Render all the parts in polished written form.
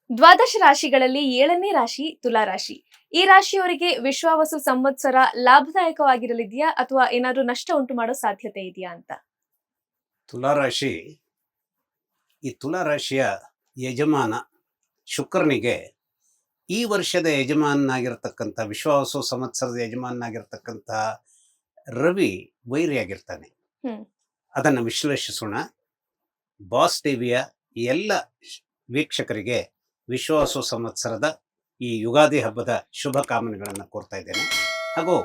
ದ್ವಾದಶ ರಾಶಿಗಳಲ್ಲಿ 7ನೇ ರಾಶಿ ತುಲಾ ರಾಶಿ. ಈ ರಾಶಿಯವರಿಗೆ ವಿಶ್ವಾವಸು ಸಂವತ್ಸರ ಲಾಭದಾಯಕವಾಗಿರಲಿದೆಯಾ ಅಥವಾ ಏನಾದ್ರೂ ನಷ್ಟ ಉಂಟು ಮಾಡೋ ಸಾಧ್ಯತೆ ಇದೆಯಾ ಅಂತ? ತುಲಾರಾಶಿ ಈ ತುಲಾರಾಶಿಯ ಯಜಮಾನ ಶುಕ್ರನಿಗೆ ಈ ವರ್ಷದ ಯಜಮಾನನಾಗಿರ್ತಕ್ಕಂಥ ವಿಶ್ವಾವಸು ಸಂವತ್ಸರದ ಯಜಮಾನನಾಗಿರ್ತಕ್ಕಂಥ ರವಿ ವೈರಿಯಾಗಿರ್ತಾನೆ. ಹ್ಮ್. ಅದನ್ನು ವಿಶ್ಲೇಷಿಸೋಣ. ಬಾಸ್ ಟಿವಿಯ ಎಲ್ಲ ವೀಕ್ಷಕರಿಗೆ ವಿಶ್ವಾವಸು ಸಂವತ್ಸರದ ಈ ಯುಗಾದಿ ಹಬ್ಬದ ಶುಭ ಕಾಮನೆಗಳನ್ನು ಕೋರ್ತಾ ಇದ್ದೇನೆ. ಹಾಗೂ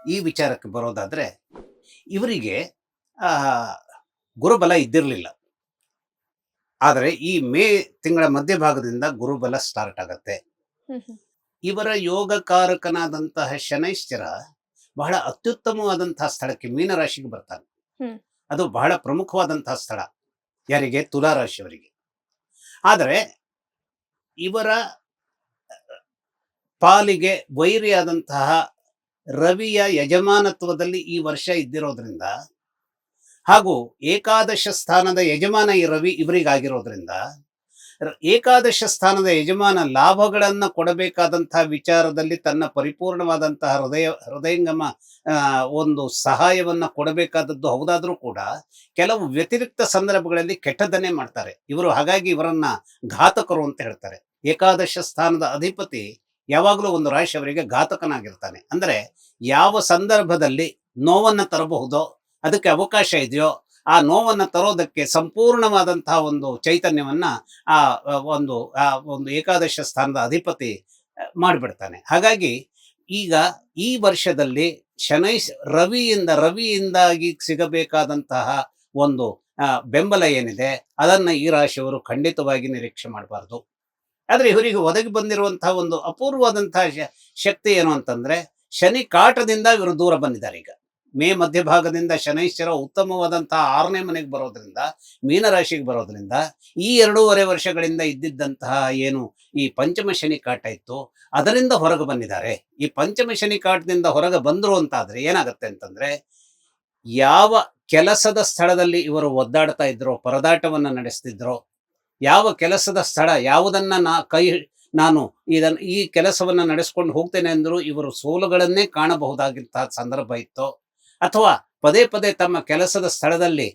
ಈ ವಿಚಾರಕ್ಕೆ ಬರೋದಾದ್ರೆ, ಇವರಿಗೆ ಆ ಗುರುಬಲ ಇದ್ದಿರಲಿಲ್ಲ. ಆದರೆ ಈ ಮೇ ತಿಂಗಳ ಮಧ್ಯಭಾಗದಿಂದ ಗುರುಬಲ ಸ್ಟಾರ್ಟ್ ಆಗತ್ತೆ. ಇವರ ಯೋಗಕಾರಕನಾದಂತಹ ಶನೈಶ್ಚರ ಬಹಳ ಅತ್ಯುತ್ತಮವಾದಂತಹ ಸ್ಥಳಕ್ಕೆ ಮೀನರಾಶಿಗೆ ಬರ್ತಾನೆ. ಅದು ಬಹಳ ಪ್ರಮುಖವಾದಂತಹ ಸ್ಥಳ ಯಾರಿಗೆ? ತುಲಾರಾಶಿಯವರಿಗೆ. ಆದರೆ ಇವರ ಪಾಲಿಗೆ ವೈರಿಯಾದಂತಹ ರವಿಯ ಯಜಮಾನತ್ವದಲ್ಲಿ ಈ ವರ್ಷ ಇದ್ದಿರೋದ್ರಿಂದ, ಹಾಗೂ ಏಕಾದಶ ಸ್ಥಾನದ ಯಜಮಾನ ಈ ರವಿ ಇವರಿಗಾಗಿರೋದ್ರಿಂದ, ಏಕಾದಶ ಸ್ಥಾನದ ಯಜಮಾನ ಲಾಭಗಳನ್ನು ಕೊಡಬೇಕಾದಂತಹ ವಿಚಾರದಲ್ಲಿ ತನ್ನ ಪರಿಪೂರ್ಣವಾದಂತಹ ಹೃದಯಂಗಮ ಒಂದು ಸಹಾಯವನ್ನ ಕೊಡಬೇಕಾದದ್ದು ಹೌದಾದ್ರೂ ಕೂಡ ಕೆಲವು ವ್ಯತಿರಿಕ್ತ ಸಂದರ್ಭಗಳಲ್ಲಿ ಕೆಟ್ಟದನ್ನೇ ಮಾಡ್ತಾರೆ ಇವರು. ಹಾಗಾಗಿ ಇವರನ್ನ ಘಾತಕರು ಅಂತ ಹೇಳ್ತಾರೆ. ಏಕಾದಶ ಸ್ಥಾನದ ಅಧಿಪತಿ ಯಾವಾಗಲೂ ಒಂದು ರಾಶಿಯವರಿಗೆ ಘಾತಕನಾಗಿರ್ತಾನೆ. ಅಂದ್ರೆ ಯಾವ ಸಂದರ್ಭದಲ್ಲಿ ನೋವನ್ನ ತರಬಹುದೋ, ಅದಕ್ಕೆ ಅವಕಾಶ ಇದೆಯೋ, ಆ ನೋವನ್ನು ತರೋದಕ್ಕೆ ಸಂಪೂರ್ಣವಾದಂತಹ ಒಂದು ಚೈತನ್ಯವನ್ನ ಆ ಒಂದು ಏಕಾದಶ ಸ್ಥಾನದ ಅಧಿಪತಿ ಮಾಡಿಬಿಡ್ತಾನೆ. ಹಾಗಾಗಿ ಈಗ ಈ ವರ್ಷದಲ್ಲಿ ರವಿಯಿಂದಾಗಿ ಸಿಗಬೇಕಾದಂತಹ ಒಂದು ಬೆಂಬಲ ಏನಿದೆ ಅದನ್ನ ಈ ರಾಶಿಯವರು ಖಂಡಿತವಾಗಿ ನಿರೀಕ್ಷೆ ಮಾಡಬಾರ್ದು. ಆದ್ರೆ ಇವರಿಗೆ ಒದಗಿ ಬಂದಿರುವಂತಹ ಒಂದು ಅಪೂರ್ವವಾದಂತಹ ಶಕ್ತಿ ಏನು ಅಂತಂದ್ರೆ, ಶನಿ ಕಾಟದಿಂದ ಇವರು ದೂರ ಬಂದಿದ್ದಾರೆ. ಈಗ ಮೇ ಮಧ್ಯಭಾಗದಿಂದ ಶನೈಶ್ಚರ ಉತ್ತಮವಾದಂತಹ 6ನೇ ಮನೆಗೆ ಬರೋದ್ರಿಂದ, ಮೀನರಾಶಿಗೆ ಬರೋದ್ರಿಂದ, ಈ 2.5 ವರ್ಷಗಳಿಂದ ಇದ್ದಿದ್ದಂತಹ ಏನು ಈ ಪಂಚಮ ಶನಿ ಕಾಟ ಇತ್ತು ಅದರಿಂದ ಹೊರಗೆ ಬಂದಿದ್ದಾರೆ. ಈ ಪಂಚಮ ಶನಿ ಕಾಟದಿಂದ ಹೊರಗೆ ಬಂದ್ರು ಅಂತಾದ್ರೆ ಏನಾಗುತ್ತೆ ಅಂತಂದ್ರೆ, ಯಾವ ಕೆಲಸದ ಸ್ಥಳದಲ್ಲಿ ಇವರು ಒದ್ದಾಡ್ತಾ ಇದ್ರೋ, ಪರದಾಟವನ್ನ ನಡೆಸ್ತಿದ್ರೋ, ಯಾವ ಕೆಲಸದ ಸ್ಥಳ ಯಾವುದನ್ನ ನಾನು ಈ ಕೆಲಸವನ್ನ ನಡೆಸ್ಕೊಂಡು ಹೋಗ್ತೇನೆ ಅಂದ್ರು ಇವರು ಸೋಲುಗಳನ್ನೇ ಕಾಣಬಹುದಾಗಿದ್ದ ಸಂದರ್ಭ ಇತ್ತು. ಅಥವಾ ಪದೇ ಪದೇ ತಮ್ಮ ಕೆಲಸದ ಸ್ಥಳದಲ್ಲಿ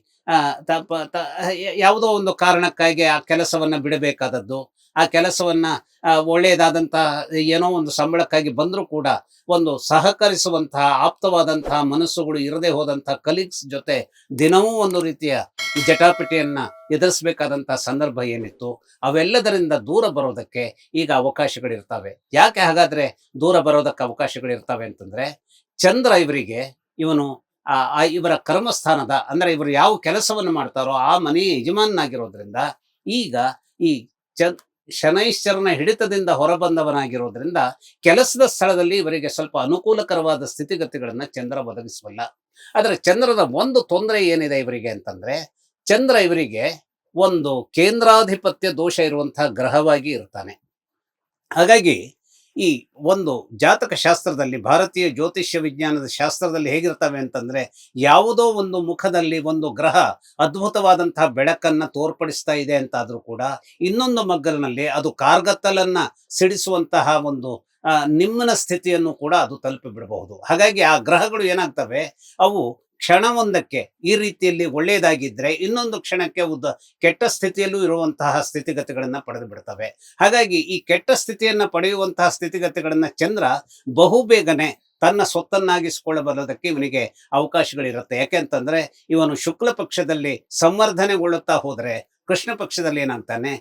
ಯಾವುದೋ ಒಂದು ಕಾರಣಕ್ಕಾಗಿ ಆ ಕೆಲಸವನ್ನ ಬಿಡಬೇಕಾದದ್ದು, ಆ ಕೆಲಸವನ್ನ ಒಳ್ಳೆಯದಾದಂತಹ ಏನೋ ಒಂದು ಸಂಬಳಕ್ಕಾಗಿ ಬಂದರೂ ಕೂಡ ಒಂದು ಸಹಕರಿಸುವಂತಹ ಆಪ್ತವಾದಂತಹ ಮನಸ್ಸುಗಳು ಇರದೆ ಹೋದಂತಹ ಕಲೀಗ್ಸ್ ಜೊತೆ ದಿನವೂ ಒಂದು ರೀತಿಯ ಜಟಾಪಿಟಿಯನ್ನ ಎದುರಿಸಬೇಕಾದಂತಹ ಸಂದರ್ಭ ಏನಿತ್ತು, ಅವೆಲ್ಲದರಿಂದ ದೂರ ಬರೋದಕ್ಕೆ ಈಗ ಅವಕಾಶಗಳಿರ್ತವೆ. ಯಾಕೆ ಹಾಗಾದ್ರೆ ದೂರ ಬರೋದಕ್ಕೆ ಅವಕಾಶಗಳಿರ್ತವೆ ಅಂತಂದ್ರೆ, ಚಂದ್ರ ಇವನು ಇವರ ಕರ್ಮಸ್ಥಾನದ, ಅಂದ್ರೆ ಇವರು ಯಾವ ಕೆಲಸವನ್ನು ಮಾಡ್ತಾರೋ ಆ ಮನೆಯ ಯಜಮಾನನಾಗಿರೋದ್ರಿಂದ, ಈಗ ಈ ಶನೈಶ್ಚರನ ಹಿಡಿತದಿಂದ ಹೊರಬಂದವನಾಗಿರೋದ್ರಿಂದ ಕೆಲಸದ ಸ್ಥಳದಲ್ಲಿ ಇವರಿಗೆ ಸ್ವಲ್ಪ ಅನುಕೂಲಕರವಾದ ಸ್ಥಿತಿಗತಿಗಳನ್ನ ಚಂದ್ರ ಒದಗಿಸಬಲ್ಲ. ಆದ್ರೆ ಚಂದ್ರದ ಒಂದು ತೊಂದರೆ ಏನಿದೆ ಇವರಿಗೆ ಅಂತಂದ್ರೆ, ಚಂದ್ರ ಇವರಿಗೆ ಒಂದು ಕೇಂದ್ರಾಧಿಪತ್ಯ ದೋಷ ಇರುವಂತಹ ಗ್ರಹವಾಗಿ ಇರ್ತಾನೆ. ಹಾಗಾಗಿ ಈ ಒಂದು ಜಾತಕ ಶಾಸ್ತ್ರದಲ್ಲಿ, ಭಾರತೀಯ ಜ್ಯೋತಿಷ್ಯ ವಿಜ್ಞಾನದ ಶಾಸ್ತ್ರದಲ್ಲಿ ಹೇಗಿರ್ತವೆ ಅಂತಂದ್ರೆ, ಯಾವುದೋ ಒಂದು ಮುಖದಲ್ಲಿ ಒಂದು ಗ್ರಹ ಅದ್ಭುತವಾದಂತಹ ಬೆಳಕನ್ನ ತೋರ್ಪಡಿಸ್ತಾ ಇದೆ ಅಂತಾದ್ರೂ ಕೂಡ ಇನ್ನೊಂದು ಮಗ್ಗಲಿನಲ್ಲಿ ಅದು ಕಾರ್ಗತ್ತಲನ್ನ ಸಿಡಿಸುವಂತಹ ಒಂದು ನಿಮ್ಮನ ಸ್ಥಿತಿಯನ್ನು ಕೂಡ ಅದು ತಲುಪಿ ಬಿಡಬಹುದು. ಹಾಗಾಗಿ ಆ ಗ್ರಹಗಳು ಏನಾಗ್ತವೆ, ಅವು ಕ್ಷಣವೊಂದಕ್ಕೆ ಈ ರೀತಿಯಲ್ಲಿ ಒಳ್ಳೆಯದಾಗಿದ್ರೆ ಇನ್ನೊಂದು ಕ್ಷಣಕ್ಕೆ ಕೆಟ್ಟ ಸ್ಥಿತಿಯಲ್ಲೂ ಇರುವಂತಹ ಸ್ಥಿತಿಗತಿಗಳನ್ನ ಪಡೆದು ಬಿಡ್ತವೆ. ಹಾಗಾಗಿ ಈ ಕೆಟ್ಟ ಸ್ಥಿತಿಯನ್ನ ಪಡೆಯುವಂತಹ ಸ್ಥಿತಿಗತಿಗಳನ್ನ ಚಂದ್ರ ಬಹುಬೇಗನೆ ತನ್ನ ಸೊತ್ತನ್ನಾಗಿಸಿಕೊಳ್ಳಬಲ್ಲದಕ್ಕೆ ಇವನಿಗೆ ಅವಕಾಶಗಳಿರುತ್ತೆ. ಯಾಕೆಂತಂದ್ರೆ ಇವನು ಶುಕ್ಲ ಪಕ್ಷದಲ್ಲಿ ಸಂವರ್ಧನೆಗೊಳ್ಳುತ್ತಾ ಹೋದ್ರೆ ಕೃಷ್ಣ ಪಕ್ಷದಲ್ಲಿ ಏನಾಗ್ತಾನೆ,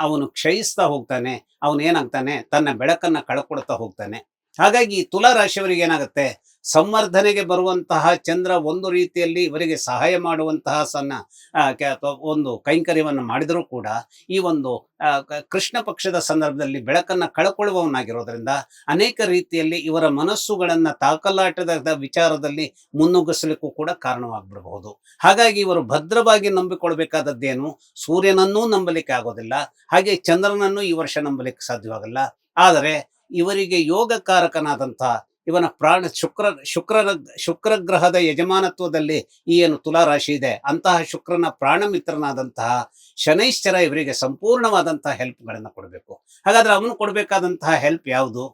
ಅವನು ಕ್ಷಯಿಸ್ತಾ ಹೋಗ್ತಾನೆ, ಅವನು ಏನಾಗ್ತಾನೆ, ತನ್ನ ಬೆಳಕನ್ನ ಕಳ್ಕೊಳ್ತಾ ಹೋಗ್ತಾನೆ. ಹಾಗಾಗಿ ತುಲಾ ರಾಶಿಯವರಿಗೆ ಏನಾಗುತ್ತೆ, ಸಂವರ್ಧನೆಗೆ ಬರುವಂತಹ ಚಂದ್ರ ಒಂದು ರೀತಿಯಲ್ಲಿ ಇವರಿಗೆ ಸಹಾಯ ಮಾಡುವಂತಹ ಒಂದು ಕೈಂಕರ್ಯವನ್ನು ಮಾಡಿದರೂ ಕೂಡ ಈ ಒಂದು ಕೃಷ್ಣ ಪಕ್ಷದ ಸಂದರ್ಭದಲ್ಲಿ ಬೆಳಕನ್ನ ಕಳ್ಕೊಳ್ಳುವವನಾಗಿರೋದ್ರಿಂದ ಅನೇಕ ರೀತಿಯಲ್ಲಿ ಇವರ ಮನಸ್ಸುಗಳನ್ನ ತಾಕಲಾಟದ ವಿಚಾರದಲ್ಲಿ ಮುನ್ನುಗ್ಗಿಸಲಿಕ್ಕೂ ಕೂಡ ಕಾರಣವಾಗ್ಬಿಡಬಹುದು. ಹಾಗಾಗಿ ಇವರು ಭದ್ರವಾಗಿ ನಂಬಿಕೊಳ್ಬೇಕಾದದ್ದೇನು, ಸೂರ್ಯನನ್ನೂ ನಂಬಲಿಕ್ಕೆ ಆಗೋದಿಲ್ಲ, ಹಾಗೆ ಚಂದ್ರನನ್ನೂ ಈ ವರ್ಷ ನಂಬಲಿಕ್ಕೆ ಸಾಧ್ಯವಾಗಲ್ಲ. ಆದರೆ ಇವರಿಗೆ ಯೋಗಕಾರಕನಾದಂತಹ ಇವನ ಪ್ರಾಣ ಶುಕ್ರ ಗ್ರಹದ ಯಜಮಾನತ್ವದಲ್ಲಿ ಈ ಏನು ತುಲಾ ರಾಶಿ ಇದೆ ಅಂತಹ ಶುಕ್ರನ ಪ್ರಾಣ ಮಿತ್ರನಾದಂತಹ ಶನೈಶ್ಚರ ಇವರಿಗೆ ಸಂಪೂರ್ಣವಾದಂತಹ ಹೆಲ್ಪ್ಗಳನ್ನು ಕೊಡಬೇಕು. ಹಾಗಾದ್ರೆ ಅವನು ಕೊಡಬೇಕಾದಂತಹ ಹೆಲ್ಪ್ ಯಾವುದು?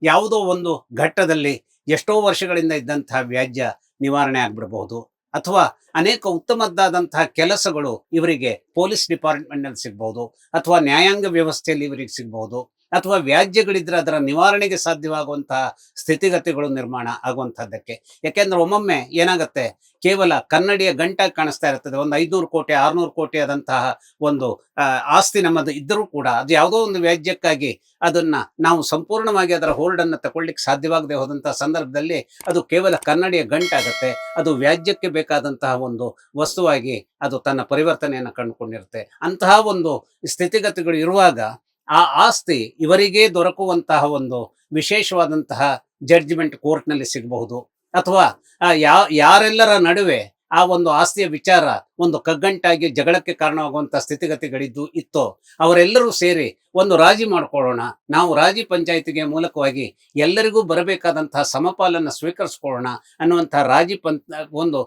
ಯಾವುದೋ ಒಂದು ಘಟ್ಟದಲ್ಲಿ ಎಷ್ಟೋ ವರ್ಷಗಳಿಂದ ಇದ್ದಂತಹ ವ್ಯಾಜ್ಯ ನಿವಾರಣೆ ಆಗ್ಬಿಡಬಹುದು, ಅಥವಾ ಅನೇಕ ಉತ್ತಮದ್ದಾದಂತಹ ಕೆಲಸಗಳು ಇವರಿಗೆ ಪೊಲೀಸ್ ಡಿಪಾರ್ಟ್ಮೆಂಟ್ ನಲ್ಲಿ ಸಿಗಬಹುದು, ಅಥವಾ ನ್ಯಾಯಾಂಗ ವ್ಯವಸ್ಥೆಯಲ್ಲಿ ಇವರಿಗೆ ಸಿಗಬಹುದು, ಅಥವಾ ವ್ಯಾಜ್ಯಗಳಿದ್ರೆ ಅದರ ನಿವಾರಣೆಗೆ ಸಾಧ್ಯವಾಗುವಂತಹ ಸ್ಥಿತಿಗತಿಗಳು ನಿರ್ಮಾಣ ಆಗುವಂತಹದ್ದಕ್ಕೆ. ಯಾಕೆಂದ್ರೆ ಒಮ್ಮೊಮ್ಮೆ ಏನಾಗುತ್ತೆ, ಕೇವಲ ಕನ್ನಡಿಯ ಗಂಟಾಗಿ ಕಾಣಿಸ್ತಾ ಇರ್ತದೆ. ಒಂದು 500 ಕೋಟಿ 600 ಕೋಟಿ ಆದಂತಹ ಒಂದು ಆಸ್ತಿ ನಮ್ಮದು ಇದ್ದರೂ ಕೂಡ ಅದು ಯಾವುದೋ ಒಂದು ವ್ಯಾಜ್ಯಕ್ಕಾಗಿ ಅದನ್ನ ನಾವು ಸಂಪೂರ್ಣವಾಗಿ ಅದರ ಹೋಲ್ಡ್ ಅನ್ನು ತಗೊಳ್ಳಿಕ್ಕೆ ಸಾಧ್ಯವಾಗದೆ ಹೋದಂತಹ ಸಂದರ್ಭದಲ್ಲಿ ಅದು ಕೇವಲ ಕನ್ನಡಿಯ ಗಂಟಾಗುತ್ತೆ. ಅದು ವ್ಯಾಜ್ಯಕ್ಕೆ ಬೇಕಾದಂತಹ ಒಂದು ವಸ್ತುವಾಗಿ ಅದು ತನ್ನ ಪರಿವರ್ತನೆಯನ್ನು ಕಂಡುಕೊಂಡಿರುತ್ತೆ. ಅಂತಹ ಒಂದು ಸ್ಥಿತಿಗತಿಗಳು ಇರುವಾಗ ಆ ಆಸ್ತಿ ಇವರಿಗೆ ದೊರಕುವಂತಹ ಒಂದು ವಿಶೇಷವಾದಂತಹ ಜಡ್ಜ್ಮೆಂಟ್ ಕೋರ್ಟ್ನಲ್ಲಿ ಸಿಗಬಹುದು, ಅಥವಾ ಯಾರೆಲ್ಲರ ನಡುವೆ ಆ ಒಂದು ಆಸ್ತಿಯ ವಿಚಾರ ಒಂದು ಕಗ್ಗಂಟಾಗಿ ಜಗಳಕ್ಕೆ ಕಾರಣವಾಗುವಂತಹ ಸ್ಥಿತಿಗತಿಗಳಿದ್ದು ಇತ್ತೋ ಅವರೆಲ್ಲರೂ ಸೇರಿ ಒಂದು ರಾಜಿ ಮಾಡ್ಕೊಳ್ಳೋಣ, ನಾವು ರಾಜಿ ಪಂಚಾಯಿತಿಗೆ ಮೂಲಕವಾಗಿ ಎಲ್ಲರಿಗೂ ಬರಬೇಕಾದಂತಹ ಸಮಪಾಲನ್ನು ಸ್ವೀಕರಿಸ್ಕೊಳ್ಳೋಣ ಅನ್ನುವಂತಹ ಒಂದು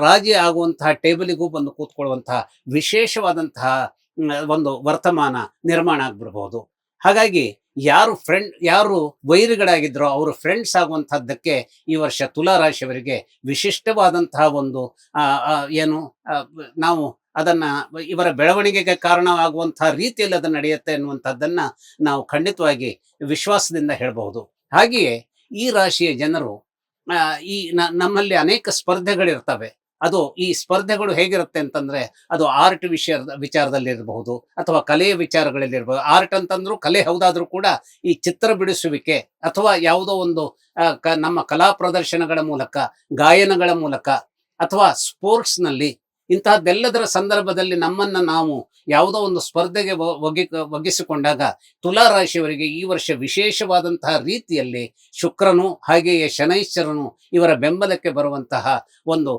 ರಾಜಿ ಆಗುವಂತಹ ಟೇಬಲಿಗೂ ಬಂದು ಕೂತ್ಕೊಳ್ಳುವಂತಹ ವಿಶೇಷವಾದಂತಹ ಒಂದು ವರ್ತಮಾನ ನಿರ್ಮಾಣ ಆಗ್ಬಿಡ್ಬಹುದು. ಹಾಗಾಗಿ ಯಾರು ವೈರಿಗಳಾಗಿದ್ರೋ ಅವರು ಫ್ರೆಂಡ್ಸ್ ಆಗುವಂತಹದ್ದಕ್ಕೆ ಈ ವರ್ಷ ತುಲಾ ರಾಶಿಯವರಿಗೆ ವಿಶಿಷ್ಟವಾದಂತಹ ಒಂದು ಏನು ನಾವು ಅದನ್ನ ಇವರ ಬೆಳವಣಿಗೆಗೆ ಕಾರಣವಾಗುವಂತಹ ರೀತಿಯಲ್ಲಿ ಅದು ನಡೆಯುತ್ತೆ ಅನ್ನುವಂಥದ್ದನ್ನ ನಾವು ಖಂಡಿತವಾಗಿ ವಿಶ್ವಾಸದಿಂದ ಹೇಳಬಹುದು. ಹಾಗೆಯೇ ಈ ರಾಶಿಯ ಜನರು ನಮ್ಮಲ್ಲಿ ಅನೇಕ ಸ್ಪರ್ಧೆಗಳಿರ್ತವೆ. ಅದು ಈ ಸ್ಪರ್ಧೆಗಳು ಹೇಗಿರುತ್ತೆ ಅಂತಂದ್ರೆ ಅದು ಆರ್ಟ್ ವಿಚಾರದಲ್ಲಿ ಇರಬಹುದು, ಅಥವಾ ಕಲೆಯ ವಿಚಾರಗಳಲ್ಲಿ ಇರಬಹುದು. ಆರ್ಟ್ ಅಂತಂದ್ರೂ ಕಲೆ ಹೌದಾದ್ರೂ ಕೂಡ ಈ ಚಿತ್ರ ಬಿಡಿಸುವಿಕೆ ಅಥವಾ ಯಾವುದೋ ಒಂದು ನಮ್ಮ ಕಲಾ ಪ್ರದರ್ಶನಗಳ ಮೂಲಕ, ಗಾಯನಗಳ ಮೂಲಕ, ಅಥವಾ ಸ್ಪೋರ್ಟ್ಸ್ ನಲ್ಲಿ ಇಂತಹದ್ದೆಲ್ಲದರ ಸಂದರ್ಭದಲ್ಲಿ ನಮ್ಮನ್ನ ನಾವು ಯಾವುದೋ ಒಂದು ಸ್ಪರ್ಧೆಗೆ ಒಗ್ಗಿಸಿಕೊಂಡಾಗ ತುಲಾ ರಾಶಿಯವರಿಗೆ ಈ ವರ್ಷ ವಿಶೇಷವಾದಂತಹ ರೀತಿಯಲ್ಲಿ ಶುಕ್ರನು ಹಾಗೆಯೇ ಶನೈಶ್ಚರನು ಇವರ ಬೆಂಬಲಕ್ಕೆ ಬರುವಂತಹ ಒಂದು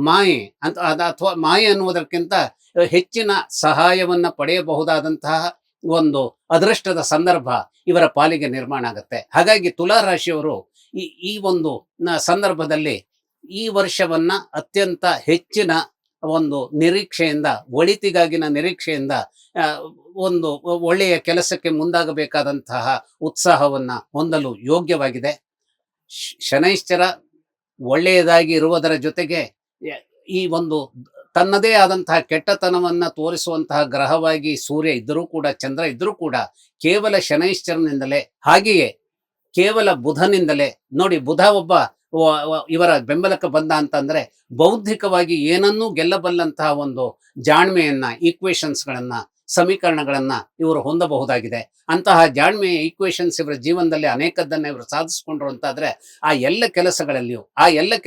ಮಾಯೆ ಅಥವಾ ಮಾಯೆ ಅನ್ನುವುದಕ್ಕಿಂತ ಹೆಚ್ಚಿನ ಸಹಾಯವನ್ನ ಪಡೆಯಬಹುದಾದಂತಹ ಒಂದು ಅದೃಷ್ಟದ ಸಂದರ್ಭ ಇವರ ಪಾಲಿಗೆ ನಿರ್ಮಾಣ ಆಗುತ್ತೆ. ಹಾಗಾಗಿ ತುಲಾ ರಾಶಿಯವರು ಈ ಒಂದು ಸಂದರ್ಭದಲ್ಲಿ ಈ ವರ್ಷವನ್ನ ಅತ್ಯಂತ ಹೆಚ್ಚಿನ ಒಂದು ನಿರೀಕ್ಷೆಯಿಂದ, ಒಳಿತಿಗಾಗಿನ ನಿರೀಕ್ಷೆಯಿಂದ ಒಂದು ಒಳ್ಳೆಯ ಕೆಲಸಕ್ಕೆ ಮುಂದಾಗಬೇಕಾದಂತಹ ಉತ್ಸಾಹವನ್ನ ಹೊಂದಲು ಯೋಗ್ಯವಾಗಿದೆ. ಶನೈಶ್ಚರ ಒಳ್ಳೆಯದಾಗಿ ಇರುವುದರ ಜೊತೆಗೆ ಈ ಒಂದು ತನ್ನದೇ ಆದಂತಹ ಕೆಟ್ಟತನವನ್ನ ತೋರಿಸುವಂತಹ ಗ್ರಹವಾಗಿ ಸೂರ್ಯ ಇದ್ದರೂ ಕೂಡ, ಚಂದ್ರ ಇದ್ದರೂ ಕೂಡ, ಕೇವಲ ಶನೈಶ್ಚರನಿಂದಲೇ, ಹಾಗೆಯೇ ಕೇವಲ ಬುಧನಿಂದಲೇ. ನೋಡಿ, ಬುಧ ಒಬ್ಬ ಇವರ ಬೆಂಬಲಕ್ಕೆ ಬಂದ ಅಂತಂದ್ರೆ ಬೌದ್ಧಿಕವಾಗಿ ಏನನ್ನೂ ಗೆಲ್ಲಬಲ್ಲಂತಹ ಒಂದು ಜಾಣ್ಮೆಯನ್ನ, ಈಕ್ವೇಶನ್ಸ್ಗಳನ್ನ, ಸಮೀಕರಣಗಳನ್ನ ಇವರು ಹೊಂದಬಹುದಾಗಿದೆ. ಅಂತಹ ಜಾಣ್ಮೆಯ ಈಕ್ವೇಶನ್ಸ್ ಇವರ ಜೀವನದಲ್ಲಿ ಅನೇಕದ್ದನ್ನ ಇವರು ಸಾಧಿಸಿಕೊಂಡ್ರು ಅಂತಾದ್ರೆ ಆ ಎಲ್ಲ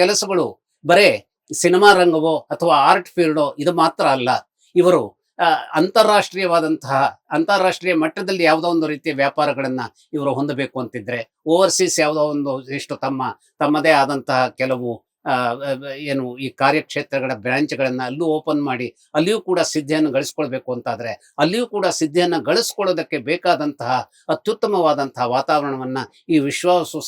ಕೆಲಸಗಳು ಬರೇ ಸಿನಿಮಾ ರಂಗವೋ ಅಥವಾ ಆರ್ಟ್ ಫೀಲ್ಡೋ ಇದು ಮಾತ್ರ ಅಲ್ಲ. ಇವರು ಅಂತಾರಾಷ್ಟ್ರೀಯ ಮಟ್ಟದಲ್ಲಿ ಯಾವುದೋ ಒಂದು ರೀತಿಯ ವ್ಯಾಪಾರಗಳನ್ನ ಇವರು ಹೊಂದಬೇಕು ಅಂತಿದ್ರೆ, ಓವರ್ಸೀಸ್ ಯಾವುದೋ ಒಂದು ಎಷ್ಟು ತಮ್ಮದೇ ಆದಂತಹ ಕೆಲವು ಏನು ಈ ಕಾರ್ಯಕ್ಷೇತ್ರಗಳ ಬ್ರಾಂಚ್ಗಳನ್ನ ಅಲ್ಲೂ ಓಪನ್ ಮಾಡಿ ಅಲ್ಲಿಯೂ ಕೂಡ ಸಿದ್ಧಿಯನ್ನು ಗಳಿಸ್ಕೊಳ್ಬೇಕು ಅಂತಾದ್ರೆ ಅಲ್ಲಿಯೂ ಕೂಡ ಸಿದ್ಧಿಯನ್ನು ಗಳಿಸ್ಕೊಳ್ಳೋದಕ್ಕೆ ಬೇಕಾದಂತಹ ಅತ್ಯುತ್ತಮವಾದಂತಹ ವಾತಾವರಣವನ್ನ ಈ ವಿಶ್ವಾವಸು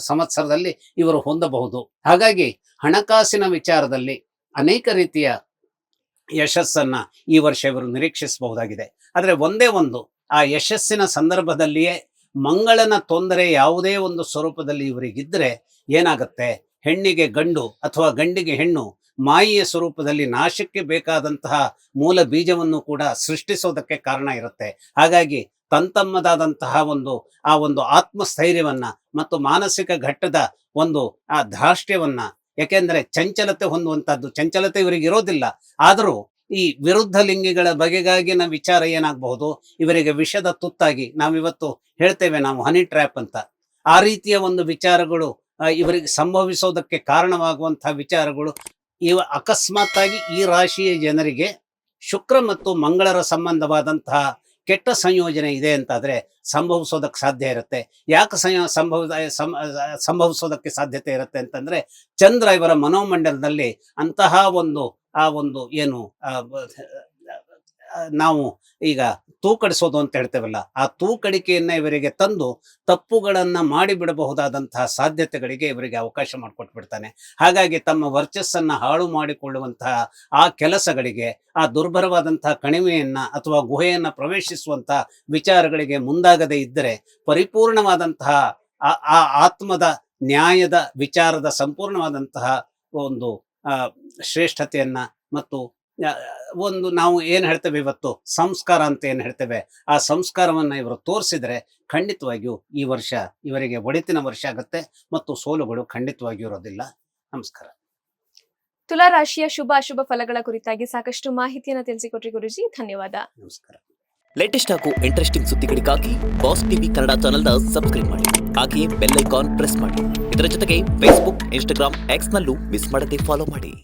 ಸಂವತ್ಸರದಲ್ಲಿ ಇವರು ಹೊಂದಬಹುದು. ಹಾಗಾಗಿ ಹಣಕಾಸಿನ ವಿಚಾರದಲ್ಲಿ ಅನೇಕ ರೀತಿಯ ಯಶಸ್ಸನ್ನ ಈ ವರ್ಷ ಇವರು ನಿರೀಕ್ಷಿಸಬಹುದಾಗಿದೆ. ಆದರೆ ಒಂದೇ ಒಂದು, ಆ ಯಶಸ್ಸಿನ ಸಂದರ್ಭದಲ್ಲಿಯೇ ಮಂಗಳನ ತೊಂದರೆ ಯಾವುದೇ ಒಂದು ಸ್ವರೂಪದಲ್ಲಿ ಇವರಿಗಿದ್ರೆ ಏನಾಗುತ್ತೆ, ಹೆಣ್ಣಿಗೆ ಗಂಡು ಅಥವಾ ಗಂಡಿಗೆ ಹೆಣ್ಣು ಮಾಯೆಯ ಸ್ವರೂಪದಲ್ಲಿ ನಾಶಕ್ಕೆ ಬೇಕಾದಂತಹ ಮೂಲ ಬೀಜವನ್ನು ಕೂಡ ಸೃಷ್ಟಿಸೋದಕ್ಕೆ ಕಾರಣ ಇರುತ್ತೆ. ಹಾಗಾಗಿ ತಮ್ಮದಾದಂತಹ ಒಂದು ಆತ್ಮಸ್ಥೈರ್ಯವನ್ನ ಮತ್ತು ಮಾನಸಿಕ ಘಟ್ಟದ ಒಂದು ಆ ಧಾರ್ಷ್ಟ್ಯವನ್ನ, ಯಾಕೆಂದ್ರೆ ಚಂಚಲತೆ ಹೊಂದುವಂತಹದ್ದು, ಚಂಚಲತೆ ಇವರಿಗೆ ಇರೋದಿಲ್ಲ. ಆದರೂ ಈ ವಿರುದ್ಧ ಲಿಂಗಿಗಳ ಬಗೆಗಾಗಿನ ವಿಚಾರ ಏನಾಗಬಹುದು, ಇವರಿಗೆ ವಿಷದ ತುತ್ತಾಗಿ ನಾವಿವತ್ತು ಹೇಳ್ತೇವೆ ನಾವು ಹನಿ ಟ್ರ್ಯಾಪ್ ಅಂತ, ಆ ರೀತಿಯ ಒಂದು ವಿಚಾರಗಳು ಇವರಿಗೆ ಸಂಭವಿಸೋದಕ್ಕೆ ಕಾರಣವಾಗುವಂತಹ ವಿಚಾರಗಳು ಅಕಸ್ಮಾತ್ ಆಗಿ ಈ ರಾಶಿಯ ಜನರಿಗೆ ಶುಕ್ರ ಮತ್ತು ಮಂಗಳರ ಸಂಬಂಧವಾದಂತಹ ಕೆಟ್ಟ ಸಂಯೋಜನೆ ಇದೆ ಅಂತಾದ್ರೆ ಸಂಭವಿಸೋದಕ್ಕೆ ಸಾಧ್ಯ ಇರುತ್ತೆ. ಯಾಕೆ ಸಂಭವಿಸೋದಕ್ಕೆ ಸಾಧ್ಯತೆ ಇರುತ್ತೆ ಅಂತಂದ್ರೆ, ಚಂದ್ರ ಇವರ ಮನೋಮಂಡಲದಲ್ಲಿ ಅಂತಹ ಒಂದು ಏನು ನಾವು ಈಗ ತೂಕಡಿಸೋದು ಅಂತ ಹೇಳ್ತೇವಲ್ಲ, ಆ ತೂಕಡಿಕೆಯನ್ನ ಇವರಿಗೆ ತಂದು ತಪ್ಪುಗಳನ್ನ ಮಾಡಿಬಿಡಬಹುದಾದಂತಹ ಸಾಧ್ಯತೆಗಳಿಗೆ ಇವರಿಗೆ ಅವಕಾಶ ಮಾಡಿಕೊಟ್ಬಿಡ್ತಾನೆ. ಹಾಗಾಗಿ ತಮ್ಮ ವರ್ಚಸ್ಸನ್ನ ಹಾಳು ಮಾಡಿಕೊಳ್ಳುವಂತಹ ಆ ಕೆಲಸಗಳಿಗೆ, ಆ ದುರ್ಭರವಾದಂತಹ ಕಣಿವೆಯನ್ನ ಅಥವಾ ಗುಹೆಯನ್ನ ಪ್ರವೇಶಿಸುವಂತಹ ವಿಚಾರಗಳಿಗೆ ಮುಂದಾಗದೇ ಇದ್ದರೆ ಪರಿಪೂರ್ಣವಾದಂತಹ ಆ ಆತ್ಮದ ನ್ಯಾಯದ ವಿಚಾರದ ಸಂಪೂರ್ಣವಾದಂತಹ ಒಂದು ಶ್ರೇಷ್ಠತೆಯನ್ನ ಮತ್ತು ಒಂದು ನಾವು ಏನ್ ಹೇಳ್ತೇವೆ ಇವತ್ತು ಸಂಸ್ಕಾರ ಅಂತ ಏನ್ ಹೇಳ್ತೇವೆ, ಆ ಸಂಸ್ಕಾರವನ್ನ ಇವರು ತೋರಿಸಿದ್ರೆ ಖಂಡಿತವಾಗಿಯೂ ಈ ವರ್ಷ ಇವರಿಗೆ ಒಳಿತಿನ ವರ್ಷ ಆಗುತ್ತೆ ಮತ್ತು ಸೋಲುಗಳು ಖಂಡಿತವಾಗಿಯೂ ಇರೋದಿಲ್ಲ. ನಮಸ್ಕಾರ. ತುಲಾ ರಾಶಿಯ ಶುಭ ಅಶುಭ ಫಲಗಳ ಕುರಿತಾಗಿ ಸಾಕಷ್ಟು ಮಾಹಿತಿಯನ್ನು ತಿಳಿಸಿಕೊಟ್ರಿ ಗುರುಜಿ, ಧನ್ಯವಾದ. ನಮಸ್ಕಾರ. ಲೇಟೆಸ್ಟ್ ಹಾಗೂ ಇಂಟ್ರೆಸ್ಟಿಂಗ್ ಸುದ್ದಿಗಳಿಗಾಗಿ ಬಾಸ್ ಟಿವಿ ಕನ್ನಡ ಚಾನೆಲ್ನ ಸಬ್ಸ್ಕ್ರೈಬ್ ಮಾಡಿ. ಹಾಗೆಯೇ ಬೆಲ್ ಐಕಾನ್ ಪ್ರೆಸ್ ಮಾಡಿ. ಇದರ ಜೊತೆಗೆ ಫೇಸ್ಬುಕ್, ಇನ್ಸ್ಟಾಗ್ರಾಮ್, ಎಕ್ಸ್ ನಲ್ಲೂ ಮಿಸ್ ಮಾಡದೆ ಫಾಲೋ ಮಾಡಿ.